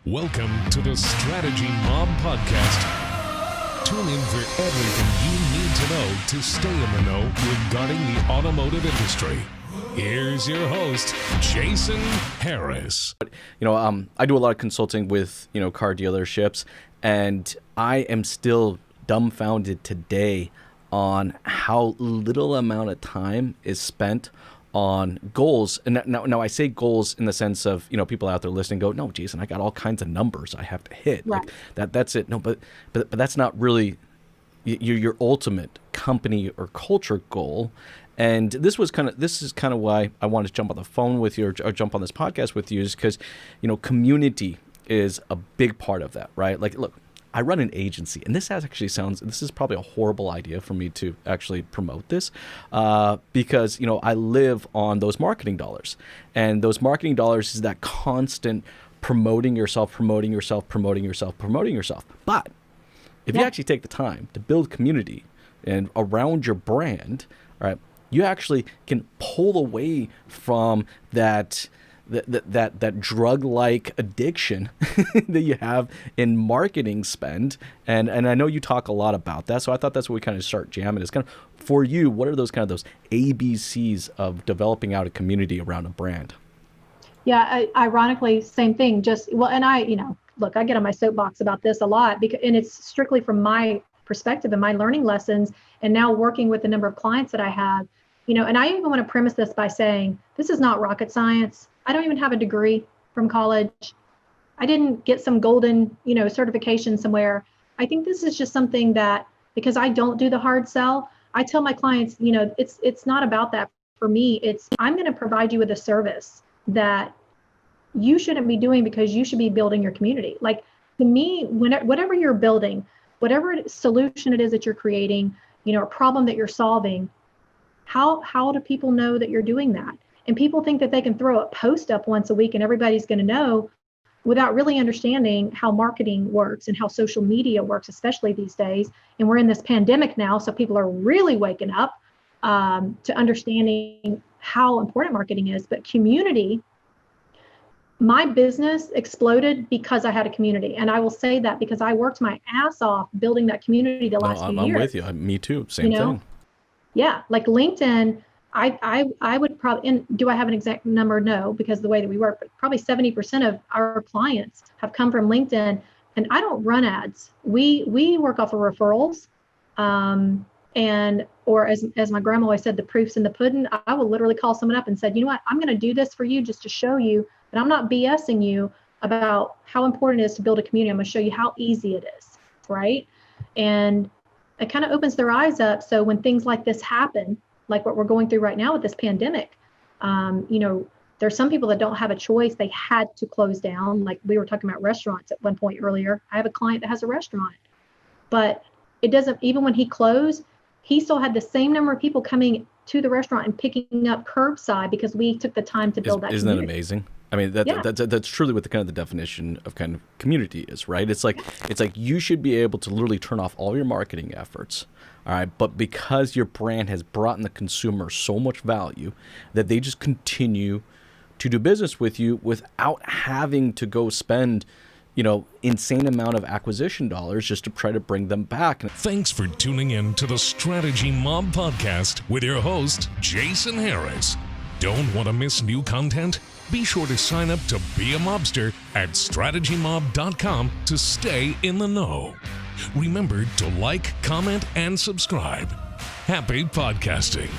Welcome to the Strategy Mob Podcast. Tune in for everything you need to know to stay in the know regarding the automotive industry. Here's your host, Jason Harris. I do a lot of consulting with, car dealerships, and I am still dumbfounded today on how little amount of time is spent on goals. And now I say goals in the sense of, people out there listening go, no, Jason, I got all kinds of numbers I have to hit. Right. Like that's it. No, but that's not really your ultimate company or culture goal. And this is kind of why I wanted to jump on the phone with you or jump on this podcast with you, is because, community is a big part of that, right? Like, look, I run an agency, and this is probably a horrible idea for me to actually promote this, because, I live on those marketing dollars, and those marketing dollars is that constant promoting yourself. But if you actually take the time to build community and around your brand, right, you actually can pull away from that drug-like addiction that you have in marketing spend. And I know you talk a lot about that, so I thought that's what we kind of start jamming. Is kind of, for you, what are those ABCs of developing out a community around a brand? Yeah, ironically, same thing. And I get on my soapbox about this a lot, and it's strictly from my perspective and my learning lessons, and now working with the number of clients that I have, and I even want to premise this by saying, this is not rocket science. I don't even have a degree from college. I didn't get some golden, certification somewhere. I think this is just something that, because I don't do the hard sell, I tell my clients, it's not about that for me. I'm going to provide you with a service that you shouldn't be doing, because you should be building your community. Like, to me, whatever you're building, whatever solution it is that you're creating, a problem that you're solving, how do people know that you're doing that? And people think that they can throw a post up once a week and everybody's going to know, without really understanding how marketing works and how social media works, especially these days. And we're in this pandemic now, so people are really waking up to understanding how important marketing is. But community, my business exploded because I had a community. And I will say that because I worked my ass off building that community the last few years. I'm with you. Me too. Same thing. Yeah. Like LinkedIn, I would probably, and do I have an exact number? No, because the way that we work, but probably 70% of our clients have come from LinkedIn. And I don't run ads. We work off of referrals. Or as my grandma always said, the proof's in the pudding. I will literally call someone up and said, you know what, I'm going to do this for you just to show you that I'm not BSing you about how important it is to build a community. I'm going to show you how easy it is, right? And it kind of opens their eyes up. So when things like this happen, like what we're going through right now with this pandemic, there's some people that don't have a choice. They had to close down. Like we were talking about restaurants at one point earlier. I have a client that has a restaurant, but it doesn't, even when he closed, he still had the same number of people coming to the restaurant and picking up curbside because we took the time to build that community. Isn't that amazing? I mean, that's truly what the definition of kind of community is, right? It's like you should be able to literally turn off all your marketing efforts, all right? But because your brand has brought in the consumer so much value that they just continue to do business with you without having to go spend, insane amount of acquisition dollars just to try to bring them back. Thanks for tuning in to the Strategy Mob Podcast with your host, Jason Harris. Don't want to miss new content? Be sure to sign up to be a mobster at strategymob.com to stay in the know. Remember to like, comment, and subscribe. Happy podcasting.